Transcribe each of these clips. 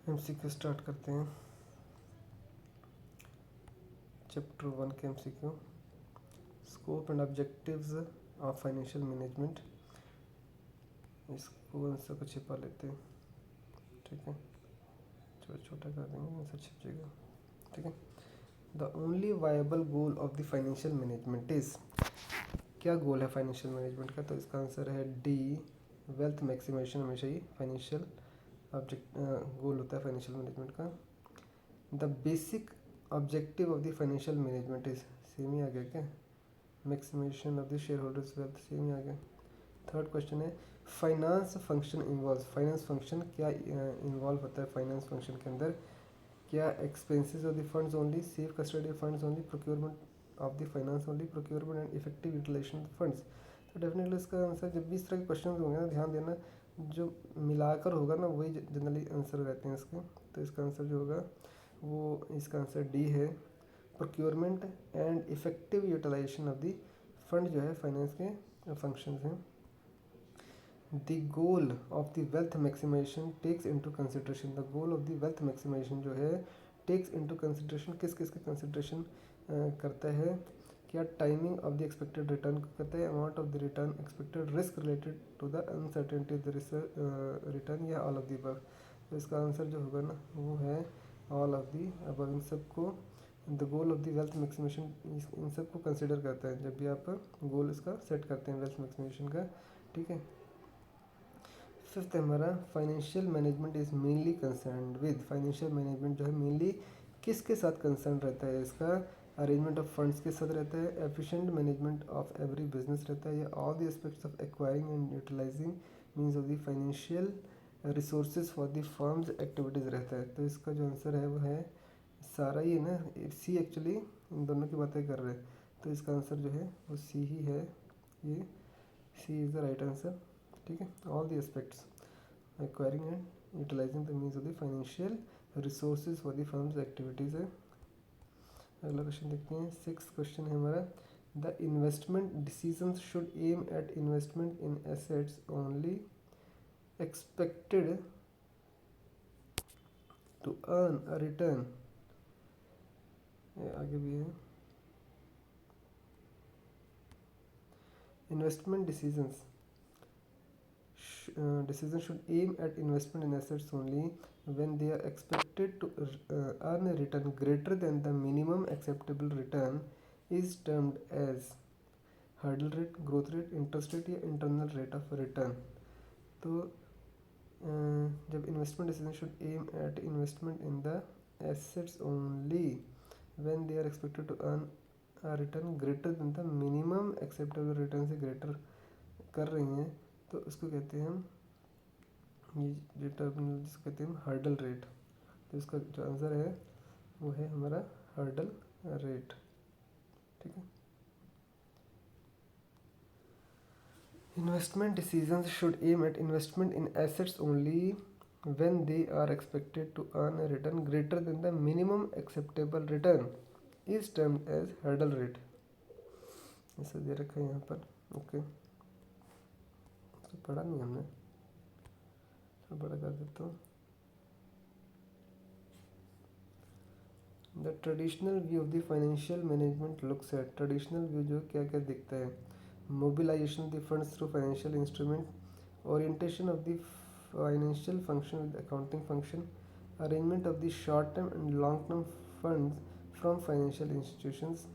MCQ start करते हैं। Chapter 1 के MCQ, scope and objectives of financial management. इसको आंसर को छिपा लेते हैं, ठीक है, छोटा छोटा कर देंगे, आंसर छिप जाएगा, ठीक है। The only viable goal of the financial management is, क्या गोल है फाइनेंशियल मैनेजमेंट का? तो इसका आंसर है डी, वेल्थ मैक्सिमाइजेशन। हमेशा ही फाइनेंशियल ऑब्जेक्ट गोल होता है फाइनेंशियल मैनेजमेंट का। The basic objective of the financial management is, same ही आ गया क्या? Maximisation of the share holders wealth, same ही आ गया। थर्ड क्वेश्चन है, finance function involve, finance function क्या इन्वॉल्व होता है फाइनेंस फंक्शन के अंदर? क्या expenses of the funds only, safe custody funds only, procurement of the finance only, procurement and effective utilisation of funds? तो डेफिनेटली इसका answer, जब भी इस तरह के क्वेश्चन होंगे ना, ध्यान देना, जो मिलाकर होगा ना वही जनरली आंसर रहते हैं इसके। तो इसका आंसर जो होगा वो, इसका आंसर डी है, procurement and effective utilisation of the fund जो है फाइनेंस के फंक्शंस हैं। The goal of the wealth maximisation takes into consideration, the goal of the wealth maximisation जो है टेक्स इनटू कंसिडरेशन, किस किस के कंसिडरेशन करता है? क्या timing of the expected return को करता है, amount of the return, expected risk related to the uncertainty of the return, या ऑल ऑफ द अबव? तो इसका आंसर जो होगा ना वो है ऑल ऑफ द अबव। इन सबको the goal of the wealth maximisation, इन सबको कंसिडर करता है जब भी आप गोल इसका सेट करते हैं वेल्थ मैक्सिमेशन का, ठीक है। फिफ्थ हमारा, financial management is mainly concern with, financial management जो है मेनली किसके साथ कंसर्न रहता है? इसका अरेंजमेंट ऑफ फंड्स के साथ रहता है, efficient management of every business रहता है, या all the aspects of acquiring and utilising means of the financial resources for the firm's activities रहता है। तो इसका जो आंसर है वो है सारा ही है ना, सी एक्चुअली इन दोनों की बातें कर रहे हैं, तो इसका आंसर जो है वो सी ही है, ये C is the right answer, ठीक है। All the aspects acquiring and utilising the means of the financial resources for the firm's activities है। अगला क्वेश्चन देखते हैं, सिक्स क्वेश्चन है हमारा, the investment decisions should aim at investment in assets only expected to earn a return, आगे भी है, investment decisions decision should aim at investment in assets only when they are expected to earn a return greater than the minimum acceptable return is termed as hurdle rate, growth rate, interest rate, या internal rate of return। तो जब investment decision should aim at investment in the assets only when they are expected to earn a return greater than the minimum acceptable return से greater कर रही हैं, तो उसको कहते हैं हम, ये टर्मिनल जिसको कहते हैं हर्डल रेट। तो इसका जो आंसर है वो है हमारा हर्डल रेट, ठीक है। Investment decisions should aim at investment in assets only when they are expected to earn a return greater than the minimum acceptable return is termed as hurdle rate, ऐसा दे रखा है यहाँ पर, ओके। तो पढ़ा नहीं हमने, तो बड़ा कर देता हूँ। The traditional view of the financial management looks at, traditional view जो क्या क्या दिखता है? Mobilisation of the funds through financial instrument, orientation of the financial function with accounting function, arrangement of the short term and long term funds from financial institutions.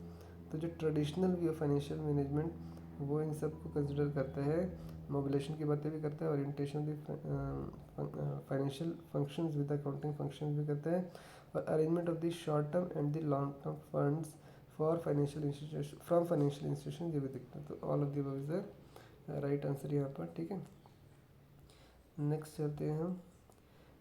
तो जो traditional view of financial management वो इन सब को consider करता है, mobilisation की बातें भी करता है, orientation of financial functions with accounting functions भी करता है, और arrangement of the short term and the long term funds for financial institution from financial institution, ये भी दिखता है। तो all of the above is the right answer यहाँ पर, ठीक है। नेक्स्ट चलते हैं हम,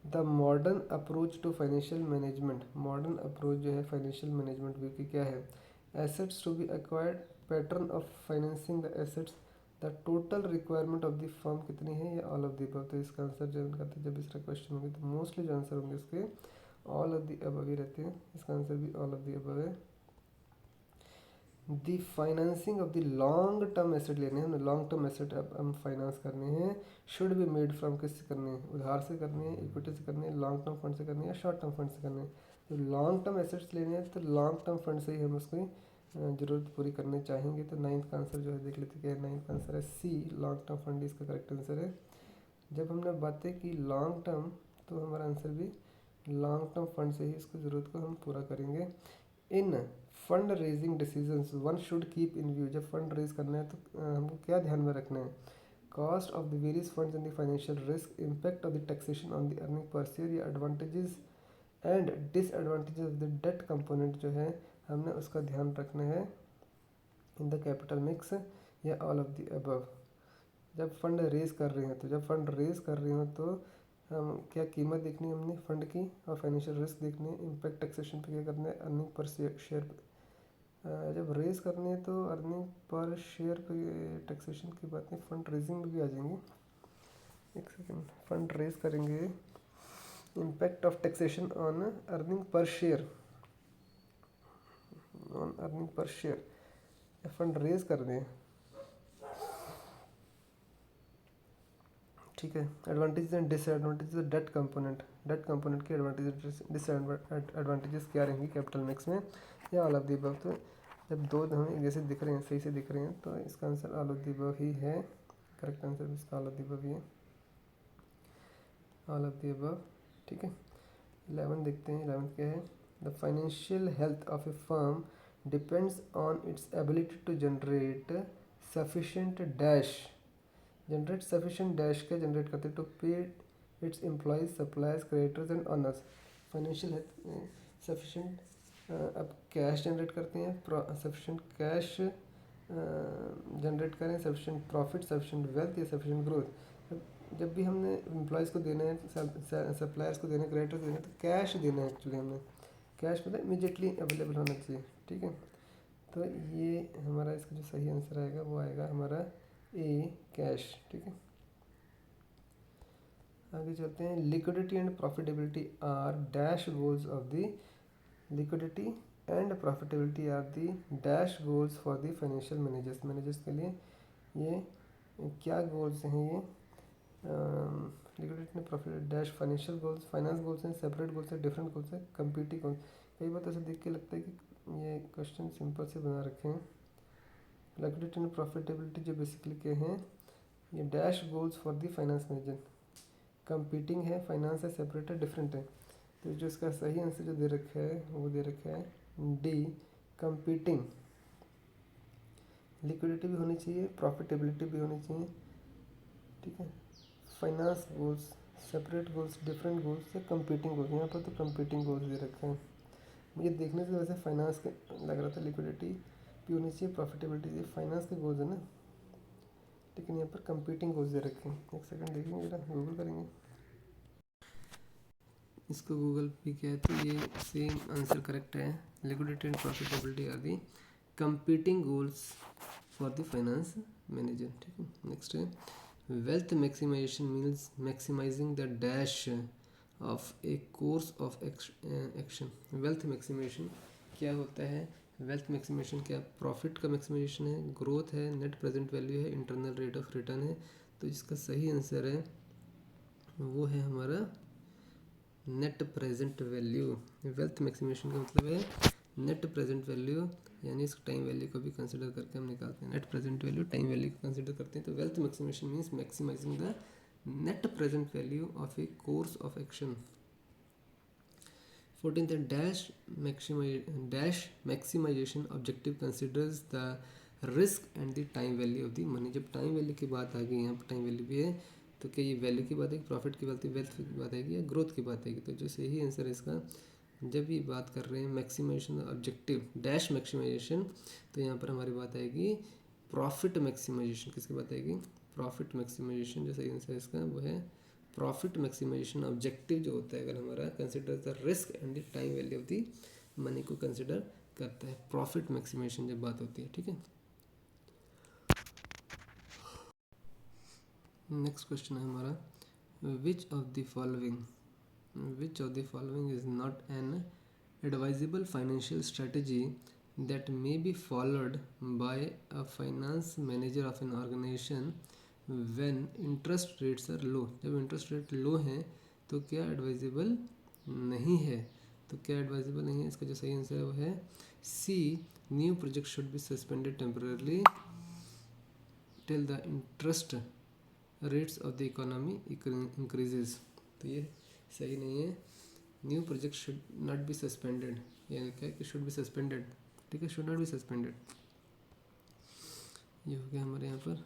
the modern approach to financial management, modern approach जो है फाइनेंशियल मैनेजमेंट व्यू की क्या है? Assets to be acquired, pattern of financing the assets, the total requirement of the firm कितनी है, या ऑल ऑफ द अबव? तो इसका आंसर जब करते जब इसका क्वेश्चन होंगे तो मोस्टली जो आंसर होंगे इसके ऑल ऑफ द अबव ही रहते हैं, इसका आंसर भी ऑल ऑफ द अबव है। The financing of the long term asset लेने हैं, लॉन्ग टर्म एसेट अब हम फाइनेंस करने हैं, शुड बी मेड फ्रॉम किससे करने हैं, उधार से करने हैं, इक्विटी से करने हैं, लॉन्ग टर्म फंड से करने हैं या शॉर्ट टर्म फंड से करने हैं। तो लॉन्ग टर्म एसेट्स लेने हैं तो लॉन्ग टर्म फंड से ही हम उसकी ज़रूरत पूरी करनी चाहेंगे। तो नाइन्थ का आंसर जो है देख लेते क्या है, नाइन्थ का आंसर है सी, लॉन्ग टर्म फंड इसका करेक्ट आंसर है। जब हमने बातें की लॉन्ग टर्म तो हमारा आंसर भी लॉन्ग टर्म फंड से ही इसकी ज़रूरत को हम पूरा करेंगे। In fund raising decisions one should keep in view, जब फंड रेज करना है तो हमको क्या ध्यान में रखना है, cost of the various funds in the financial risk, impact of the taxation on the earning per share या advantages and disadvantages of the debt component जो है हमने उसका ध्यान रखना है इन द कैपिटल मिक्स या ऑल ऑफ द अबव। जब फंड रेज कर रहे हैं तो जब फंड रेज कर रहे हो तो हम क्या कीमत देखनी है हमने फंड की, और फाइनेंशियल रिस्क देखनी है, इम्पैक्ट टैक्सेशन पे क्या करना है, अर्निंग पर शेयर जब रेज करनी है तो अर्निंग पर शेयर पे टैक्सेशन की बातें फंड रेजिंग में भी आ जाएंगी। एक सेकेंड, फंड रेज करेंगे, impact of taxation on earning per share, on earning per share, fund raise कर दें, ठीक है। Advantages and disadvantages debt component के एडवांटेजेस डिसएडवांटेजेस क्या रहेंगी कैपिटल मिक्स में या ऑल ऑफ द अबव। तो जब दो हमें जैसे दिख रहे हैं, सही से दिख रहे हैं, तो इसका answer all of the above ही है, करेक्ट आंसर इसका ऑल ऑफ द अबव ही है, ऑल ऑफ द अबव, ठीक है। 11 देखते हैं, 11 क्या है, the financial health of a firm depends on its ability to generate sufficient dash, generate sufficient dash क्या जनरेट करते हैं, to pay its employees suppliers creditors and owners. Financial है सफिशिएंट, अब कैश जनरेट करते हैं, सफिशिएंट कैश जनरेट करें, sufficient profit, sufficient wealth या sufficient growth. जब भी हमने एम्प्लॉयज़ को देना है, सप्लायर्स को देना है, क्रेडिटर्स देना है, तो कैश देना है एक्चुअली हमने, कैश मतलब इमीडिएटली अवेलेबल होना चाहिए, ठीक है। तो ये हमारा इसका जो सही आंसर आएगा वो आएगा हमारा ए, कैश, ठीक है। आगे चलते हैं, liquidity and profitability are dash goals of the, liquidity and profitability are the dash goals for the financial managers के लिए ये क्या गोल्स हैं, ये liquidity and profit dash financial goals, finance goals हैं, सेपरेट गोल्स हैं, डिफरेंट गोल्स हैं, competing goals. कई बार ऐसे देख के लगता है कि ये क्वेश्चन सिंपल से बना रखे हैं। लिक्विडिटी एंड प्रॉफिटेबिलिटी जो बेसिकली क्या हैं, ये dash goals for the finance manager, competing है, फाइनेंस है, सेपरेट है, डिफरेंट है। तो जो इसका सही आंसर जो दे रखा है वो दे रखा है डी, कंपीटिंग। लिक्विडिटी भी होनी चाहिए, प्रॉफिटेबिलिटी भी होनी चाहिए, ठीक है। Finance goals, separate goals, different goals या कंपीटिंग गोल्स, यहाँ पर तो कंपीटिंग गोल्स दे रखे हैं। मुझे देखने से वैसे फाइनेंस के लग रहा था, लिक्विडिटी भी होनी चाहिए, प्रॉफिटेबिलिटी, ये फाइनेंस के गोल्स है ना, लेकिन यहाँ पर कंपीटिंग गोल्स दे रखे हैं। एक सेकंड देखेंगे, जरा गूगल करेंगे इसको, गूगल पे क्या है, तो ये सेम आंसर करेक्ट है, liquidity and profitability are the competing goals for the finance manager, ठीक है। नेक्स्ट है, wealth maximisation means maximising the dash of a course of action. Wealth maximisation क्या होता है, वेल्थ मैक्सिमाइजेशन क्या, प्रॉफिट का maximisation है, ग्रोथ है, नेट प्रेजेंट वैल्यू है, इंटरनल रेट ऑफ रिटर्न है। तो इसका सही आंसर है वो है हमारा net present value. Wealth maximisation का मतलब है नेट प्रेजेंट वैल्यू, यानी इस टाइम वैल्यू को भी कंसिडर करके हम निकालते हैं, net present value time value को कंसिडर करते हैं। तो wealth maximisation means maximising the net present value of a course of action. 14th है, dash maximisation objective considers the risk and the time value of the money. जब time value की बात आ गई, यहाँ पर टाइम वैल्यू भी है, तो क्या ये वैल्यू की बात है, प्रॉफिट की बात है, वेल्थ की बात आएगी या ग्रोथ की बात आएगी। तो जो सही आंसर है इसका, जब ये बात कर रहे हैं मैक्सिमाइजेशन ऑब्जेक्टिव डैश मैक्सिमाइजेशन, तो यहाँ पर हमारी बात आएगी प्रॉफिट मैक्सिमाइजेशन। किसकी बात आएगी, प्रॉफिट मैक्सिमाइजेशन। जो सही आंसर है इसका वो है प्रॉफिट मैक्सिमाइजेशन ऑब्जेक्टिव जो होता है, अगर हमारा consider the risk and the time value of the money को कंसिडर करता है, प्रॉफिट मैक्सिमाइजेशन जब बात होती है, ठीक है। नेक्स्ट क्वेश्चन है हमारा, which of the following is not an advisable financial strategy that may be followed by a finance manager of an organization when interest rates are low. जब इंटरेस्ट रेट लो हैं तो क्या एडवाइजेबल नहीं है, तो क्या एडवाइजेबल नहीं है, इसका जो सही आंसर है वो है C, new project should be suspended temporarily till the interest rates of the economy increases. तो ये सही नहीं है, new project should not be suspended, यानी क्या कि शुड बी सस्पेंडेड, ठीक है, शुड नॉट बी सस्पेंडेड। ये हो गया हमारे यहाँ पर